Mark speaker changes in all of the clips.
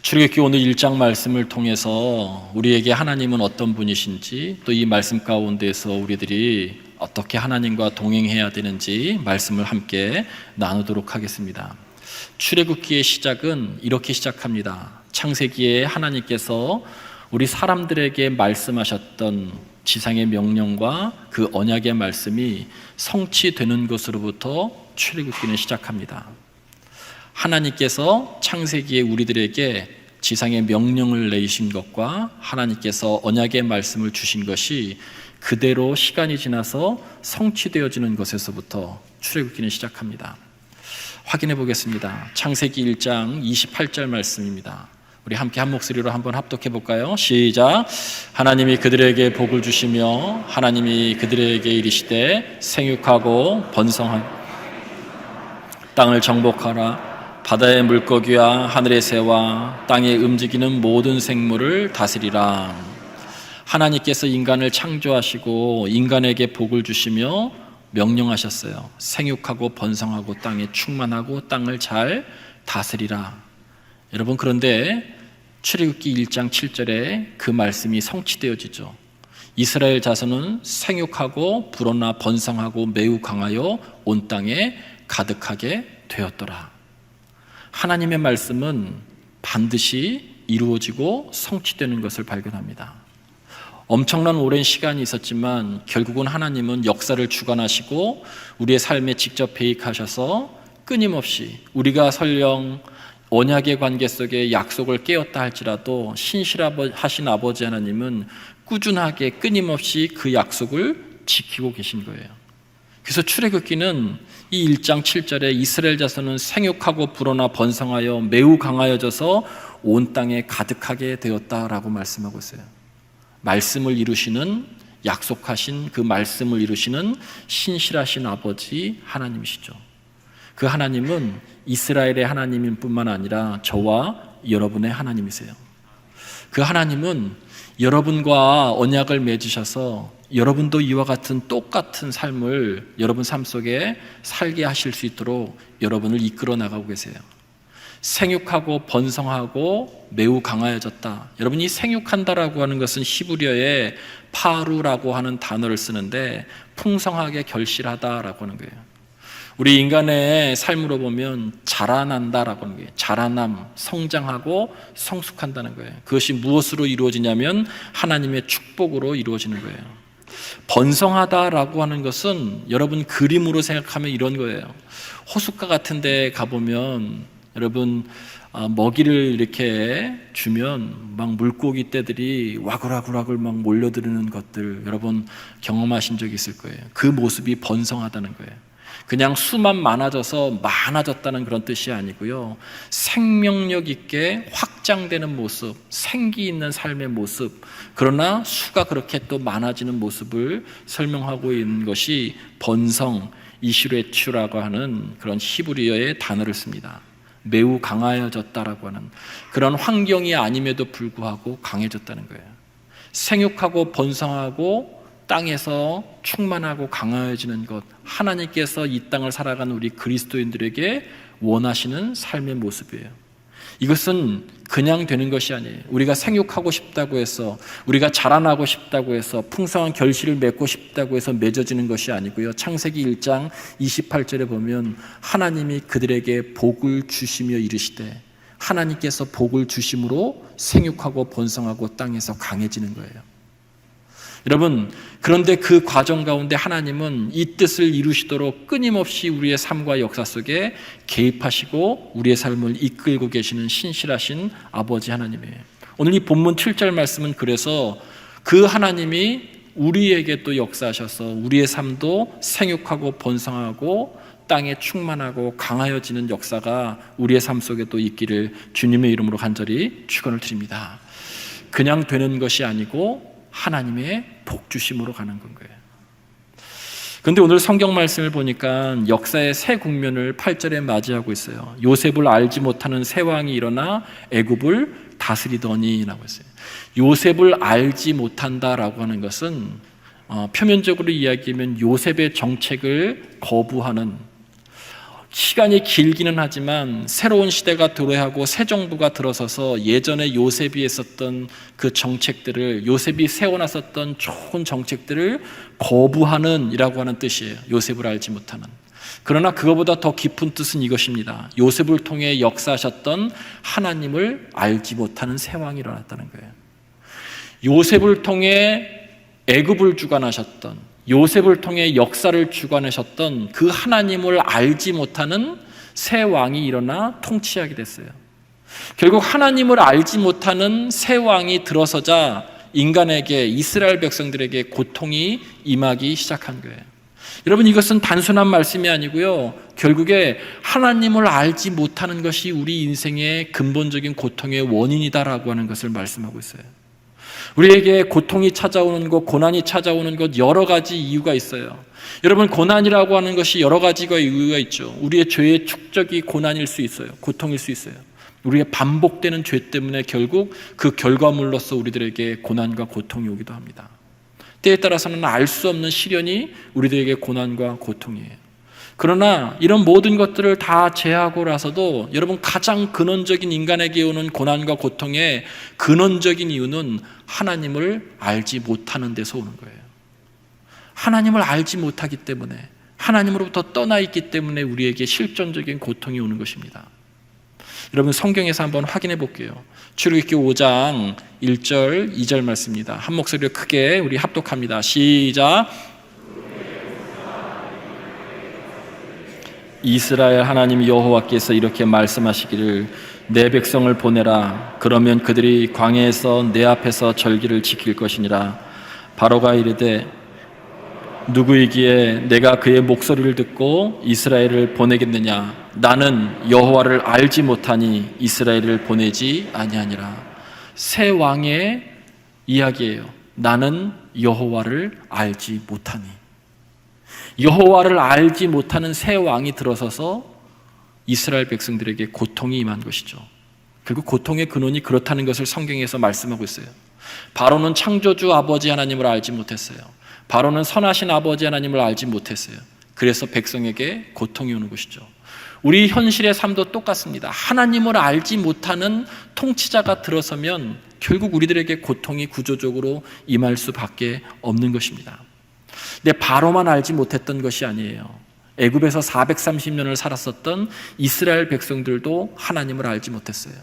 Speaker 1: 출애굽기 오늘 1장 말씀을 통해서 우리에게 하나님은 어떤 분이신지, 또 이 말씀 가운데서 우리들이 어떻게 하나님과 동행해야 되는지 말씀을 함께 나누도록 하겠습니다. 출애굽기의 시작은 이렇게 시작합니다. 창세기에 하나님께서 우리 사람들에게 말씀하셨던 지상의 명령과 그 언약의 말씀이 성취되는 것으로부터 출애굽기는 시작합니다. 하나님께서 창세기에 우리들에게 지상의 명령을 내리신 것과 하나님께서 언약의 말씀을 주신 것이 그대로 시간이 지나서 성취되어지는 것에서부터 출애굽기는 시작합니다. 확인해 보겠습니다. 창세기 1장 28절 말씀입니다. 우리 함께 한 목소리로 한번 합독해 볼까요? 시작. 하나님이 그들에게 복을 주시며 하나님이 그들에게 이르시되 생육하고 번성하고 땅을 정복하라. 바다의 물고기와 하늘의 새와 땅에 움직이는 모든 생물을 다스리라. 하나님께서 인간을 창조하시고 인간에게 복을 주시며 명령하셨어요. 생육하고 번성하고 땅에 충만하고 땅을 잘 다스리라. 여러분, 그런데 출애굽기 1장 7절에 그 말씀이 성취되어지죠. 이스라엘 자손은 생육하고 불어나 번성하고 매우 강하여 온 땅에 가득하게 되었더라. 하나님의 말씀은 반드시 이루어지고 성취되는 것을 발견합니다. 엄청난 오랜 시간이 있었지만 결국은 하나님은 역사를 주관하시고 우리의 삶에 직접 개입하셔서 끊임없이 우리가 설령 언약의 관계 속에 약속을 깨었다 할지라도 신실하신 아버지 하나님은 꾸준하게 끊임없이 그 약속을 지키고 계신 거예요. 그래서 출애굽기는 이 1장 7절에 이스라엘 자손은 생육하고 불어나 번성하여 매우 강하여져서 온 땅에 가득하게 되었다라고 말씀하고 있어요. 말씀을 이루시는, 약속하신 그 말씀을 이루시는 신실하신 아버지 하나님이시죠. 그 하나님은 이스라엘의 하나님일 뿐만 아니라 저와 여러분의 하나님이세요. 그 하나님은 여러분과 언약을 맺으셔서 여러분도 이와 같은 똑같은 삶을 여러분 삶 속에 살게 하실 수 있도록 여러분을 이끌어 나가고 계세요. 생육하고 번성하고 매우 강하여졌다. 여러분, 이 생육한다라고 하는 것은 히브리어에 파루라고 하는 단어를 쓰는데 풍성하게 결실하다라고 하는 거예요. 우리 인간의 삶으로 보면 자라난다라고 하는 거예요. 자라남, 성장하고 성숙한다는 거예요. 그것이 무엇으로 이루어지냐면 하나님의 축복으로 이루어지는 거예요. 번성하다라고 하는 것은 여러분 그림으로 생각하면 이런 거예요. 호숫가 같은 데 가보면 여러분 먹이를 이렇게 주면 막 물고기 떼들이 와글와글 막 몰려드는 것들 여러분 경험하신 적이 있을 거예요. 그 모습이 번성하다는 거예요. 그냥 수만 많아져서 많아졌다는 그런 뜻이 아니고요. 생명력 있게 확장되는 모습, 생기 있는 삶의 모습, 그러나 수가 그렇게 또 많아지는 모습을 설명하고 있는 것이 번성, 이슈레추라고 하는 그런 히브리어의 단어를 씁니다. 매우 강하여졌다라고 하는 그런 환경이 아님에도 불구하고 강해졌다는 거예요. 생육하고 번성하고 땅에서 충만하고 강하여지는 것, 하나님께서 이 땅을 살아가는 우리 그리스도인들에게 원하시는 삶의 모습이에요. 이것은 그냥 되는 것이 아니에요. 우리가 생육하고 싶다고 해서, 우리가 자라나고 싶다고 해서, 풍성한 결실을 맺고 싶다고 해서 맺어지는 것이 아니고요. 창세기 1장 28절에 보면 하나님이 그들에게 복을 주시며 이르시되, 하나님께서 복을 주심으로 생육하고 번성하고 땅에서 강해지는 거예요. 여러분, 그런데 그 과정 가운데 하나님은 이 뜻을 이루시도록 끊임없이 우리의 삶과 역사 속에 개입하시고 우리의 삶을 이끌고 계시는 신실하신 아버지 하나님이에요. 오늘 이 본문 7절 말씀은 그래서 그 하나님이 우리에게 또 역사하셔서 우리의 삶도 생육하고 번성하고 땅에 충만하고 강하여지는 역사가 우리의 삶 속에 또 있기를 주님의 이름으로 간절히 축원을 드립니다. 그냥 되는 것이 아니고 하나님의 복주심으로 가는 건 거예요. 그런데 오늘 성경 말씀을 보니까 역사의 새 국면을 8절에 맞이하고 있어요. 요셉을 알지 못하는 새 왕이 일어나 애굽을 다스리더니 라고 했어요. 요셉을 알지 못한다라고 하는 것은 표면적으로 이야기하면 요셉의 정책을 거부하는, 시간이 길기는 하지만 새로운 시대가 도래하고 새 정부가 들어서서 예전에 요셉이 했었던 그 정책들을, 요셉이 세워놨었던 좋은 정책들을 거부하는 이라고 하는 뜻이에요. 요셉을 알지 못하는. 그러나 그거보다 더 깊은 뜻은 이것입니다. 요셉을 통해 역사하셨던 하나님을 알지 못하는 새 왕이 일어났다는 거예요. 요셉을 통해 애굽을 주관하셨던, 요셉을 통해 역사를 주관하셨던 그 하나님을 알지 못하는 새 왕이 일어나 통치하게 됐어요. 결국 하나님을 알지 못하는 새 왕이 들어서자 인간에게, 이스라엘 백성들에게 고통이 임하기 시작한 거예요. 여러분, 이것은 단순한 말씀이 아니고요, 결국에 하나님을 알지 못하는 것이 우리 인생의 근본적인 고통의 원인이다라고 하는 것을 말씀하고 있어요. 우리에게 고통이 찾아오는 것, 고난이 찾아오는 것, 여러 가지 이유가 있어요. 여러분, 고난이라고 하는 것이 여러 가지가 이유가 있죠. 우리의 죄의 축적이 고난일 수 있어요. 고통일 수 있어요. 우리의 반복되는 죄 때문에 결국 그 결과물로서 우리들에게 고난과 고통이 오기도 합니다. 때에 따라서는 알 수 없는 시련이 우리들에게 고난과 고통이에요. 그러나 이런 모든 것들을 다 제하고 나서도 여러분, 가장 근원적인 인간에게 오는 고난과 고통의 근원적인 이유는 하나님을 알지 못하는 데서 오는 거예요. 하나님을 알지 못하기 때문에, 하나님으로부터 떠나 있기 때문에 우리에게 실존적인 고통이 오는 것입니다. 여러분, 성경에서 한번 확인해 볼게요. 출애굽기 5장 1절 2절 말씀입니다. 한 목소리로 크게 우리 합독합니다. 시작. 이스라엘 하나님 여호와께서 이렇게 말씀하시기를 내 백성을 보내라. 그러면 그들이 광야에서 내 앞에서 절기를 지킬 것이니라. 바로가 이르되 누구이기에 내가 그의 목소리를 듣고 이스라엘을 보내겠느냐. 나는 여호와를 알지 못하니 이스라엘을 보내지 아니하니라. 새 왕의 이야기예요. 나는 여호와를 알지 못하니. 여호와를 알지 못하는 새 왕이 들어서서 이스라엘 백성들에게 고통이 임한 것이죠. 그리고 고통의 근원이 그렇다는 것을 성경에서 말씀하고 있어요. 바로는 창조주 아버지 하나님을 알지 못했어요. 바로는 선하신 아버지 하나님을 알지 못했어요. 그래서 백성에게 고통이 오는 것이죠. 우리 현실의 삶도 똑같습니다. 하나님을 알지 못하는 통치자가 들어서면 결국 우리들에게 고통이 구조적으로 임할 수밖에 없는 것입니다. 근데 바로만 알지 못했던 것이 아니에요. 애굽에서 430년을 살았었던 이스라엘 백성들도 하나님을 알지 못했어요.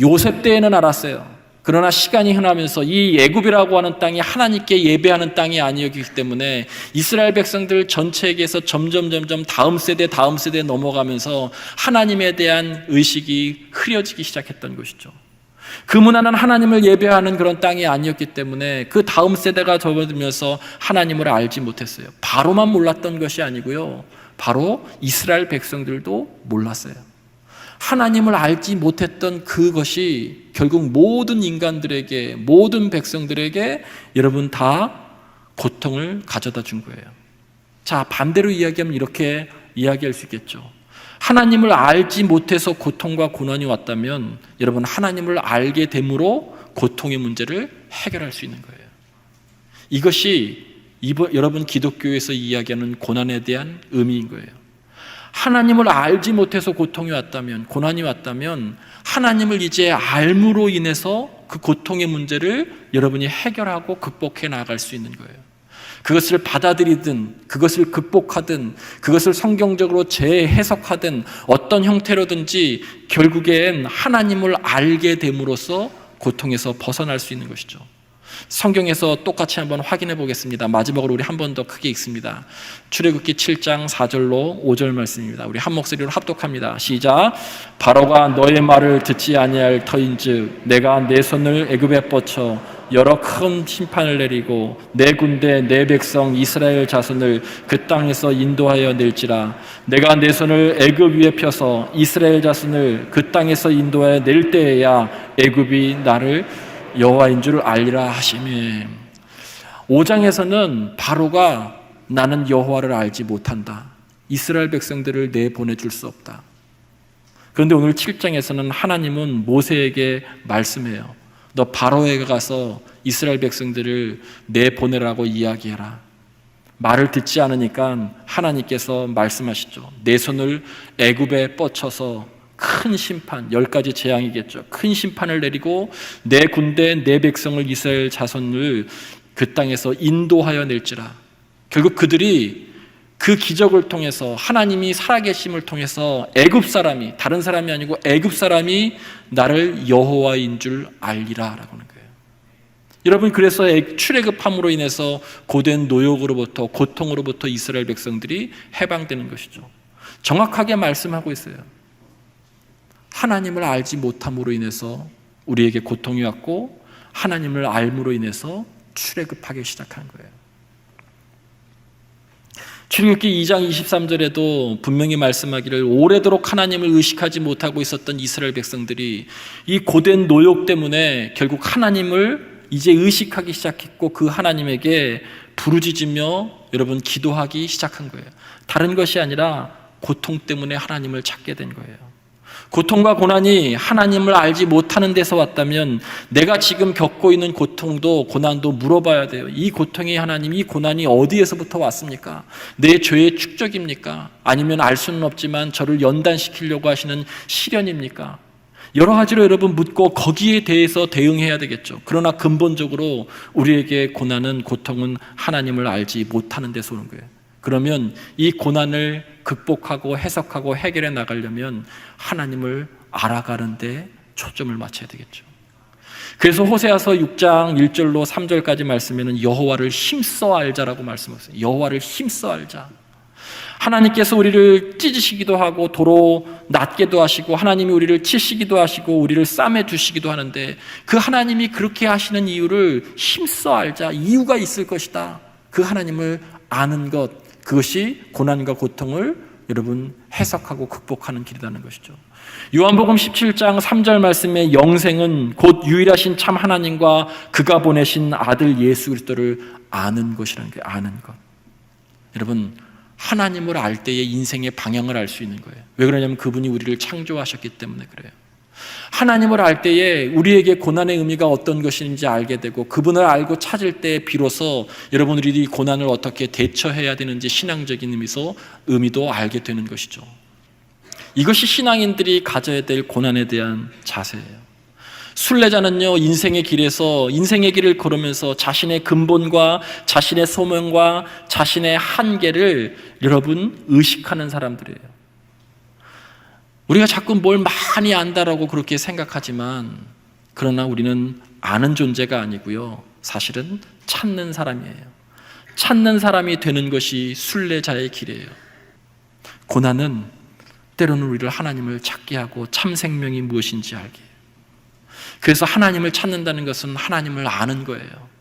Speaker 1: 요셉 때에는 알았어요. 그러나 시간이 흐르면서 이 애굽이라고 하는 땅이 하나님께 예배하는 땅이 아니었기 때문에 이스라엘 백성들 전체에게서 점점 다음 세대 넘어가면서 하나님에 대한 의식이 흐려지기 시작했던 것이죠. 그 문화는 하나님을 예배하는 그런 땅이 아니었기 때문에 그 다음 세대가 접어들면서 하나님을 알지 못했어요. 바로만 몰랐던 것이 아니고요, 바로 이스라엘 백성들도 몰랐어요. 하나님을 알지 못했던 그것이 결국 모든 인간들에게, 모든 백성들에게 여러분 다 고통을 가져다 준 거예요. 자, 반대로 이야기하면 이렇게 이야기할 수 있겠죠. 하나님을 알지 못해서 고통과 고난이 왔다면 여러분, 하나님을 알게 됨으로 고통의 문제를 해결할 수 있는 거예요. 이것이 여러분 기독교에서 이야기하는 고난에 대한 의미인 거예요. 하나님을 알지 못해서 고통이 왔다면, 고난이 왔다면 하나님을 이제 알므로 인해서 그 고통의 문제를 여러분이 해결하고 극복해 나갈 수 있는 거예요. 그것을 받아들이든, 그것을 극복하든, 그것을 성경적으로 재해석하든 어떤 형태로든지 결국엔 하나님을 알게 됨으로써 고통에서 벗어날 수 있는 것이죠. 성경에서 똑같이 한번 확인해 보겠습니다. 마지막으로 우리 한 번 더 크게 읽습니다. 출애굽기 7장 4절로 5절 말씀입니다. 우리 한 목소리로 합독합니다. 시작. 바로가 너의 말을 듣지 아니할 터인즉 내가 내 손을 애굽에 뻗쳐 여러 큰 심판을 내리고 내 군대 내 백성 이스라엘 자손을 그 땅에서 인도하여 낼지라. 내가 내 손을 애굽 위에 펴서 이스라엘 자손을 그 땅에서 인도하여 낼 때에야 애굽이 나를 여호와인 줄 알리라 하시매. 5장에서는 바로가 나는 여호와를 알지 못한다, 이스라엘 백성들을 내보내줄 수 없다. 그런데 오늘 7장에서는 하나님은 모세에게 말씀해요. 너 바로에게 가서 이스라엘 백성들을 내보내라고 이야기해라. 말을 듣지 않으니까 하나님께서 말씀하시죠. 내 손을 애굽에 뻗쳐서 큰 심판, 10가지 재앙이겠죠. 큰 심판을 내리고 내 군대, 내 백성을, 이스라엘 자손을 그 땅에서 인도하여 낼지라. 결국 그들이 그 기적을 통해서, 하나님이 살아계심을 통해서 애굽 사람이, 다른 사람이 아니고 애굽 사람이 나를 여호와인 줄 알리라 라고 하는 거예요. 여러분, 그래서 출애굽함으로 인해서 고된 노역으로부터, 고통으로부터 이스라엘 백성들이 해방되는 것이죠. 정확하게 말씀하고 있어요. 하나님을 알지 못함으로 인해서 우리에게 고통이 왔고, 하나님을 알므로 인해서 출애굽하기 시작한 거예요. 출애굽기 2장 23절에도 분명히 말씀하기를, 오래도록 하나님을 의식하지 못하고 있었던 이스라엘 백성들이 이 고된 노역 때문에 결국 하나님을 이제 의식하기 시작했고, 그 하나님에게 부르짖으며 여러분 기도하기 시작한 거예요. 다른 것이 아니라 고통 때문에 하나님을 찾게 된 거예요. 고통과 고난이 하나님을 알지 못하는 데서 왔다면 내가 지금 겪고 있는 고통도 고난도 물어봐야 돼요. 이 고통이, 하나님, 이 고난이 어디에서부터 왔습니까? 내 죄의 축적입니까? 아니면 알 수는 없지만 저를 연단시키려고 하시는 시련입니까? 여러 가지로 여러분 묻고 거기에 대해서 대응해야 되겠죠. 그러나 근본적으로 우리에게 고난은, 고통은 하나님을 알지 못하는 데서 오는 거예요. 그러면 이 고난을 극복하고 해석하고 해결해 나가려면 하나님을 알아가는 데 초점을 맞춰야 되겠죠. 그래서 호세아서 6장 1절로 3절까지 말씀에는 여호와를 힘써 알자라고 말씀하셨어요. 여호와를 힘써 알자. 하나님께서 우리를 찢으시기도 하고 도로 낮게도 하시고, 하나님이 우리를 치시기도 하시고 우리를 싸매 주시기도 하는데, 그 하나님이 그렇게 하시는 이유를 힘써 알자. 이유가 있을 것이다. 그 하나님을 아는 것, 그것이 고난과 고통을 여러분 해석하고 극복하는 길이라는 것이죠. 요한복음 17장 3절 말씀에 영생은 곧 유일하신 참 하나님과 그가 보내신 아들 예수 그리스도를 아는 것이라는 게, 아는 것. 여러분, 하나님을 알 때에 인생의 방향을 알 수 있는 거예요. 왜 그러냐면 그분이 우리를 창조하셨기 때문에 그래요. 하나님을 알 때에 우리에게 고난의 의미가 어떤 것인지 알게 되고, 그분을 알고 찾을 때 비로소 여러분 우리 이 고난을 어떻게 대처해야 되는지 신앙적인 의미도 알게 되는 것이죠. 이것이 신앙인들이 가져야 될 고난에 대한 자세예요. 순례자는요, 인생의 길에서, 인생의 길을 걸으면서 자신의 근본과 자신의 소명과 자신의 한계를 여러분 의식하는 사람들이에요. 우리가 자꾸 뭘 많이 안다라고 그렇게 생각하지만, 그러나 우리는 아는 존재가 아니고요, 사실은 찾는 사람이에요. 찾는 사람이 되는 것이 순례자의 길이에요. 고난은 때로는 우리를 하나님을 찾게 하고 참 생명이 무엇인지 알게 해요. 그래서 하나님을 찾는다는 것은 하나님을 아는 거예요.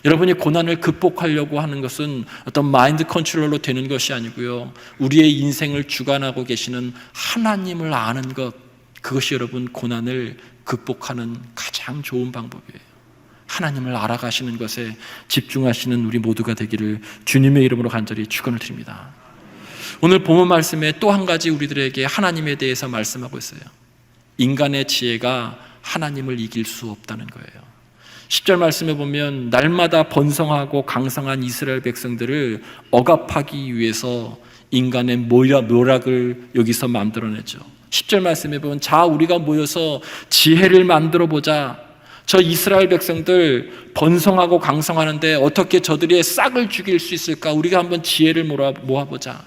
Speaker 1: 여러분이 고난을 극복하려고 하는 것은 어떤 마인드 컨트롤로 되는 것이 아니고요, 우리의 인생을 주관하고 계시는 하나님을 아는 것, 그것이 여러분 고난을 극복하는 가장 좋은 방법이에요. 하나님을 알아가시는 것에 집중하시는 우리 모두가 되기를 주님의 이름으로 간절히 축원을 드립니다. 오늘 본문 말씀에 또 한 가지 우리들에게 하나님에 대해서 말씀하고 있어요. 인간의 지혜가 하나님을 이길 수 없다는 거예요. 10절 말씀에 보면 날마다 번성하고 강성한 이스라엘 백성들을 억압하기 위해서 인간의 묘락을 여기서 만들어내죠. 10절 말씀에 보면 자, 우리가 모여서 지혜를 만들어 보자. 저 이스라엘 백성들 번성하고 강성하는데 어떻게 저들의 싹을 죽일 수 있을까? 우리가 한번 지혜를 모아보자.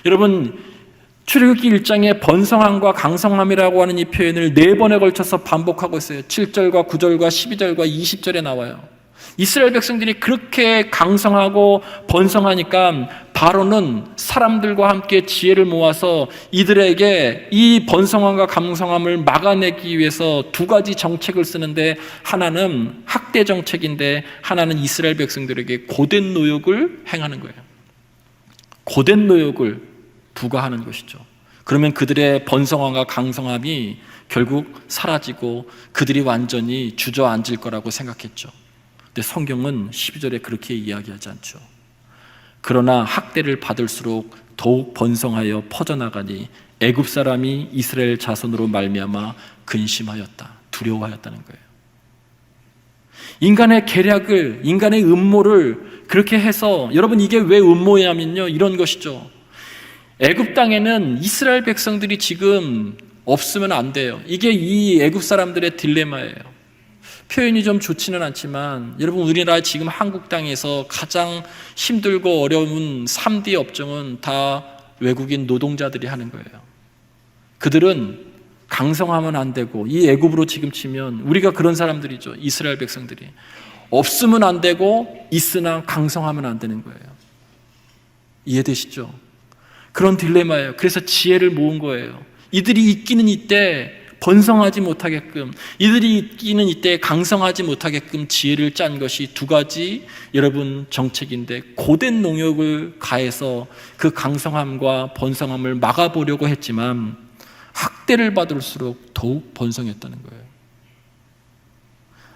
Speaker 1: 여러분, 출애굽기 1장에 번성함과 강성함이라고 하는 이 표현을 4번에 걸쳐서 반복하고 있어요. 7절과 9절과 12절과 20절에 나와요. 이스라엘 백성들이 그렇게 강성하고 번성하니까 바로는 사람들과 함께 지혜를 모아서 이들에게 이 번성함과 강성함을 막아내기 위해서 2가지 정책을 쓰는데, 하나는 학대 정책인데 하나는 이스라엘 백성들에게 고된 노역을 행하는 거예요. 고된 노역을 부과하는 것이죠. 그러면 그들의 번성함과 강성함이 결국 사라지고 그들이 완전히 주저앉을 거라고 생각했죠. 근데 성경은 12절에 그렇게 이야기하지 않죠. 그러나 학대를 받을수록 더욱 번성하여 퍼져나가니 애굽 사람이 이스라엘 자손으로 말미암아 근심하였다, 두려워하였다는 거예요. 인간의 계략을, 인간의 음모를 그렇게 해서 여러분 이게 왜 음모냐면요, 이런 것이죠. 애굽 땅에는 이스라엘 백성들이 지금 없으면 안 돼요. 이게 이 애굽 사람들의 딜레마예요. 표현이 좀 좋지는 않지만 여러분, 우리나라 지금 한국 땅에서 가장 힘들고 어려운 3D 업종은 다 외국인 노동자들이 하는 거예요. 그들은 강성하면 안 되고, 이 애굽으로 지금 치면 우리가 그런 사람들이죠. 이스라엘 백성들이 없으면 안 되고 있으나 강성하면 안 되는 거예요. 이해되시죠? 그런 딜레마예요. 그래서 지혜를 모은 거예요. 이들이 있기는 이때 번성하지 못하게끔, 이들이 있기는 이때 강성하지 못하게끔 지혜를 짠 것이 두 가지 여러분 정책인데, 고된 농역을 가해서 그 강성함과 번성함을 막아보려고 했지만 학대를 받을수록 더욱 번성했다는 거예요.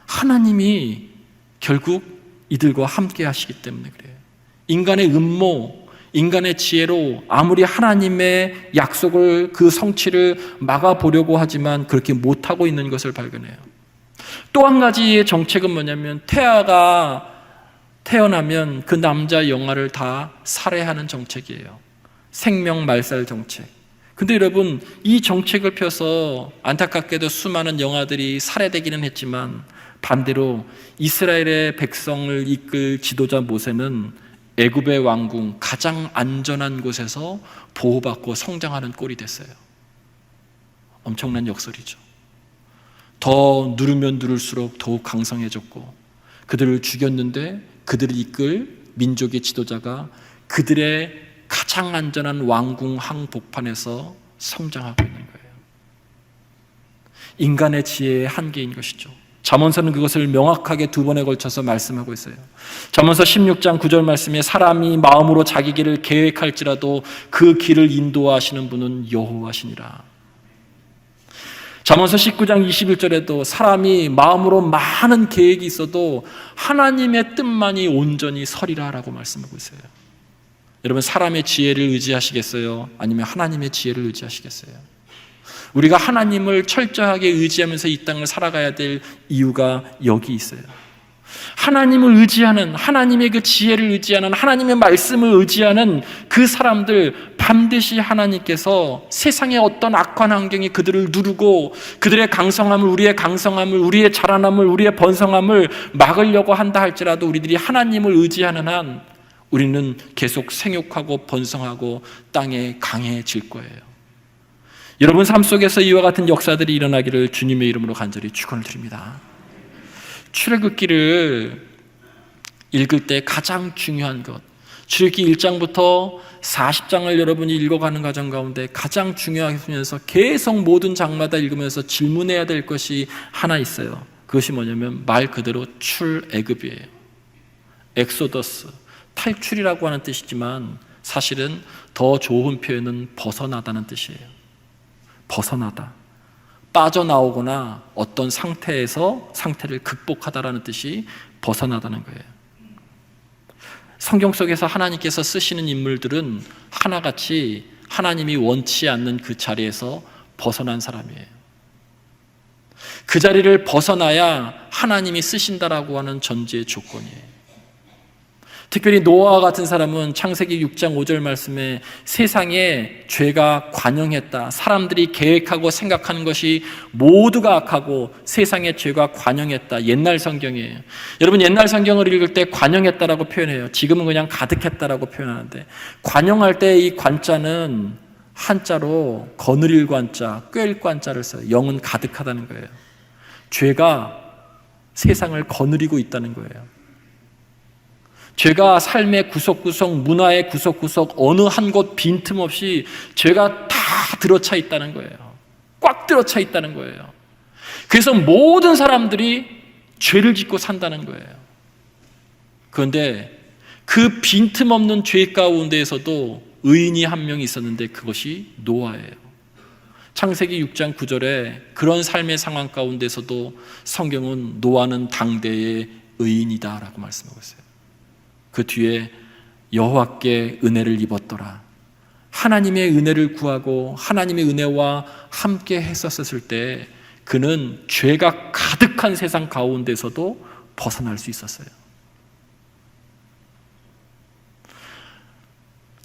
Speaker 1: 하나님이 결국 이들과 함께 하시기 때문에 그래요. 인간의 음모, 인간의 지혜로 아무리 하나님의 약속을, 그 성취를 막아보려고 하지만 그렇게 못하고 있는 것을 발견해요. 또 한 가지의 정책은 뭐냐면, 태아가 태어나면 그 남자 영아를 다 살해하는 정책이에요. 생명 말살 정책. 근데 여러분, 이 정책을 펴서 안타깝게도 수많은 영아들이 살해되기는 했지만, 반대로 이스라엘의 백성을 이끌 지도자 모세는 애굽의 왕궁, 가장 안전한 곳에서 보호받고 성장하는 꼴이 됐어요. 엄청난 역설이죠. 더 누르면 누를수록 더욱 강성해졌고, 그들을 죽였는데 그들을 이끌 민족의 지도자가 그들의 가장 안전한 왕궁 한복판에서 성장하고 있는 거예요. 인간의 지혜의 한계인 것이죠. 잠언서는 그것을 명확하게 두 번에 걸쳐서 말씀하고 있어요. 잠언서 16장 9절 말씀에, 사람이 마음으로 자기 길을 계획할지라도 그 길을 인도하시는 분은 여호와시니라. 잠언서 19장 21절에도 사람이 마음으로 많은 계획이 있어도 하나님의 뜻만이 온전히 서리라 라고 말씀하고 있어요. 여러분, 사람의 지혜를 의지하시겠어요? 아니면 하나님의 지혜를 의지하시겠어요? 우리가 하나님을 철저하게 의지하면서 이 땅을 살아가야 될 이유가 여기 있어요. 하나님을 의지하는, 하나님의 그 지혜를 의지하는, 하나님의 말씀을 의지하는 그 사람들, 반드시 하나님께서 세상의 어떤 악한 환경이 그들을 누르고 그들의 강성함을, 우리의 강성함을, 우리의 자라남을, 우리의 번성함을 막으려고 한다 할지라도 우리들이 하나님을 의지하는 한 우리는 계속 생육하고 번성하고 땅에 강해질 거예요. 여러분 삶 속에서 이와 같은 역사들이 일어나기를 주님의 이름으로 간절히 축원을 드립니다. 출애굽기를 읽을 때 가장 중요한 것, 출애굽기 1장부터 40장을 여러분이 읽어가는 과정 가운데 가장 중요하면서 계속 모든 장마다 읽으면서 질문해야 될 것이 하나 있어요. 그것이 뭐냐면 말 그대로 출애굽이에요. 엑소더스, 탈출이라고 하는 뜻이지만 사실은 더 좋은 표현은 벗어나다는 뜻이에요. 벗어나다, 빠져나오거나 어떤 상태를 극복하다라는 뜻이 벗어나다는 거예요. 성경 속에서 하나님께서 쓰시는 인물들은 하나같이 하나님이 원치 않는 그 자리에서 벗어난 사람이에요. 그 자리를 벗어나야 하나님이 쓰신다라고 하는 전제의 조건이에요. 특별히 노아와 같은 사람은 창세기 6장 5절 말씀에 세상에 죄가 관영했다, 사람들이 계획하고 생각하는 것이 모두가 악하고 세상에 죄가 관영했다, 옛날 성경이에요. 여러분, 옛날 성경을 읽을 때 관영했다라고 표현해요. 지금은 그냥 가득했다라고 표현하는데, 관영할 때 이 관자는 한자로 거느릴 관자, 꿰일 관자를 써요. 영은 가득하다는 거예요. 죄가 세상을 거느리고 있다는 거예요. 죄가 삶의 구석구석, 문화의 구석구석, 어느 한 곳 빈틈없이 죄가 다 들어차 있다는 거예요. 꽉 들어차 있다는 거예요. 그래서 모든 사람들이 죄를 짓고 산다는 거예요. 그런데 그 빈틈없는 죄 가운데에서도 의인이 한 명 있었는데 그것이 노아예요. 창세기 6장 9절에 그런 삶의 상황 가운데서도 성경은 노아는 당대의 의인이다라고 말씀하고 있어요. 그 뒤에 여호와께 은혜를 입었더라. 하나님의 은혜를 구하고 하나님의 은혜와 함께 했었을 때 그는 죄가 가득한 세상 가운데서도 벗어날 수 있었어요.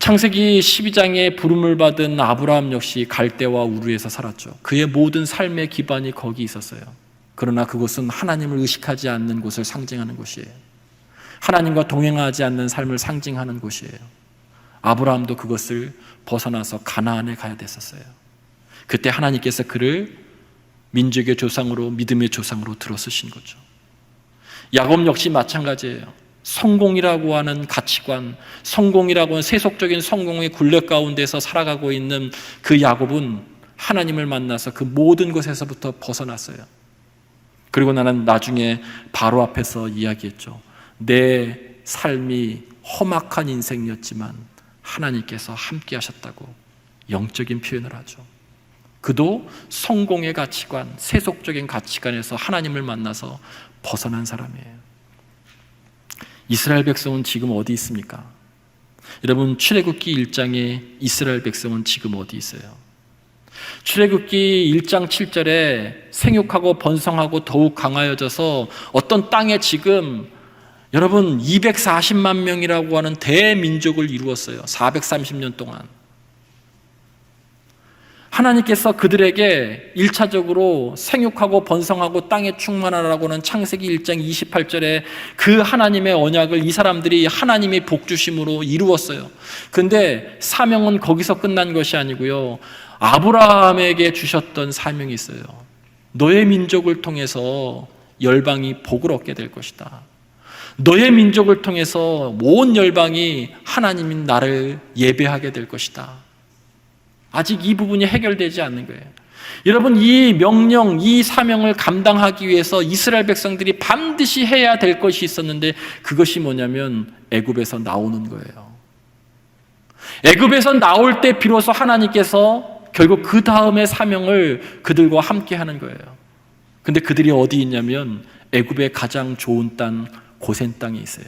Speaker 1: 창세기 12장에 부름을 받은 아브라함 역시 갈대와 우르에서 살았죠. 그의 모든 삶의 기반이 거기 있었어요. 그러나 그곳은 하나님을 의식하지 않는 곳을 상징하는 곳이에요. 하나님과 동행하지 않는 삶을 상징하는 곳이에요. 아브라함도 그것을 벗어나서 가나안에 가야 됐었어요. 그때 하나님께서 그를 민족의 조상으로, 믿음의 조상으로 들어서신 거죠. 야곱 역시 마찬가지예요. 성공이라고 하는 가치관, 성공이라고 하는 세속적인 성공의 굴레 가운데서 살아가고 있는 그 야곱은 하나님을 만나서 그 모든 것에서부터 벗어났어요. 그리고 나는 나중에 바로 앞에서 이야기했죠. 내 삶이 험악한 인생이었지만 하나님께서 함께 하셨다고 영적인 표현을 하죠. 그도 성공의 가치관, 세속적인 가치관에서 하나님을 만나서 벗어난 사람이에요. 이스라엘 백성은 지금 어디 있습니까? 여러분, 출애굽기 1장에 이스라엘 백성은 지금 어디 있어요? 출애굽기 1장 7절에 생육하고 번성하고 더욱 강하여져서 어떤 땅에 지금 여러분 240만 명이라고 하는 대민족을 이루었어요. 430년 동안. 하나님께서 그들에게 1차적으로 생육하고 번성하고 땅에 충만하라고 하는 창세기 1장 28절에 그 하나님의 언약을 이 사람들이 하나님의 복주심으로 이루었어요. 근데 사명은 거기서 끝난 것이 아니고요. 아브라함에게 주셨던 사명이 있어요. 너의 민족을 통해서 열방이 복을 얻게 될 것이다. 너의 민족을 통해서 온 열방이 하나님인 나를 예배하게 될 것이다. 아직 이 부분이 해결되지 않는 거예요. 여러분, 이 명령, 이 사명을 감당하기 위해서 이스라엘 백성들이 반드시 해야 될 것이 있었는데 그것이 뭐냐면 애굽에서 나오는 거예요. 애굽에서 나올 때 비로소 하나님께서 결국 그 다음의 사명을 그들과 함께 하는 거예요. 근데 그들이 어디 있냐면 애굽의 가장 좋은 땅 고센 땅에 있어요.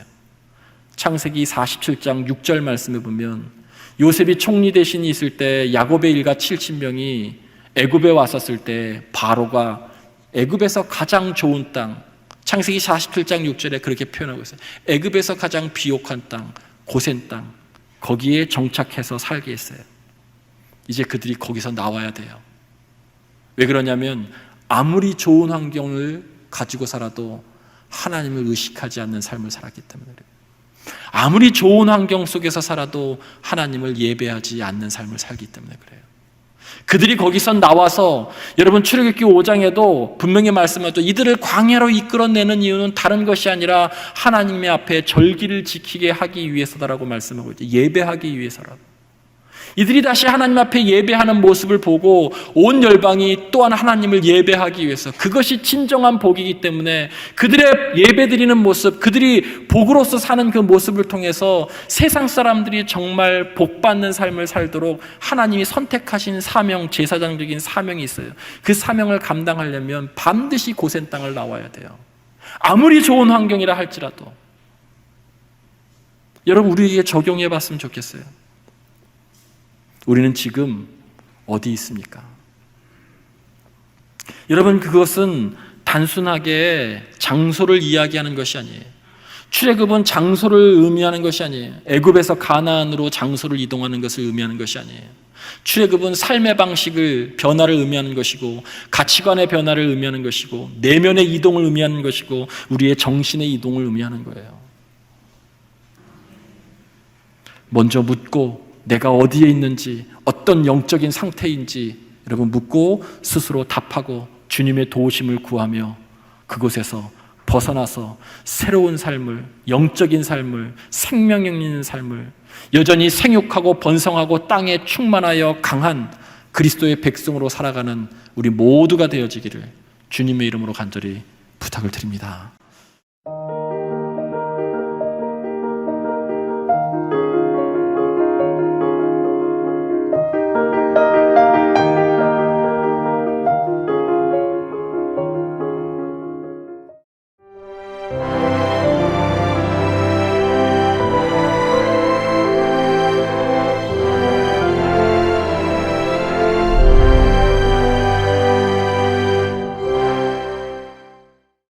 Speaker 1: 창세기 47장 6절 말씀에 보면 요셉이 총리 대신이 있을 때 야곱의 일가 70명이 애굽에 왔었을 때 바로가 애굽에서 가장 좋은 땅, 창세기 47장 6절에 그렇게 표현하고 있어요. 애굽에서 가장 비옥한 땅, 고센 땅, 거기에 정착해서 살게 했어요. 이제 그들이 거기서 나와야 돼요. 왜 그러냐면 아무리 좋은 환경을 가지고 살아도 하나님을 의식하지 않는 삶을 살았기 때문에 그래요. 아무리 좋은 환경 속에서 살아도 하나님을 예배하지 않는 삶을 살기 때문에 그래요. 그들이 거기서 나와서 여러분 출애굽기 5장에도 분명히 말씀하죠. 이들을 광야로 이끌어내는 이유는 다른 것이 아니라 하나님의 앞에 절기를 지키게 하기 위해서다라고 말씀하고 있죠. 예배하기 위해서라고. 이들이 다시 하나님 앞에 예배하는 모습을 보고 온 열방이 또한 하나님을 예배하기 위해서, 그것이 진정한 복이기 때문에 그들의 예배드리는 모습, 그들이 복으로서 사는 그 모습을 통해서 세상 사람들이 정말 복받는 삶을 살도록 하나님이 선택하신 사명, 제사장적인 사명이 있어요. 그 사명을 감당하려면 반드시 고센 땅을 나와야 돼요. 아무리 좋은 환경이라 할지라도. 여러분, 우리에게 적용해 봤으면 좋겠어요. 우리는 지금 어디 있습니까? 여러분, 그것은 단순하게 장소를 이야기하는 것이 아니에요. 출애굽은 장소를 의미하는 것이 아니에요. 애굽에서 가나안으로 장소를 이동하는 것을 의미하는 것이 아니에요. 출애굽은 삶의 방식을, 변화를 의미하는 것이고, 가치관의 변화를 의미하는 것이고, 내면의 이동을 의미하는 것이고, 우리의 정신의 이동을 의미하는 거예요. 먼저 묻고 내가 어디에 있는지, 어떤 영적인 상태인지 여러분 묻고 스스로 답하고 주님의 도우심을 구하며 그곳에서 벗어나서 새로운 삶을, 영적인 삶을, 생명 있는 삶을, 여전히 생육하고 번성하고 땅에 충만하여 강한 그리스도의 백성으로 살아가는 우리 모두가 되어지기를 주님의 이름으로 간절히 부탁을 드립니다.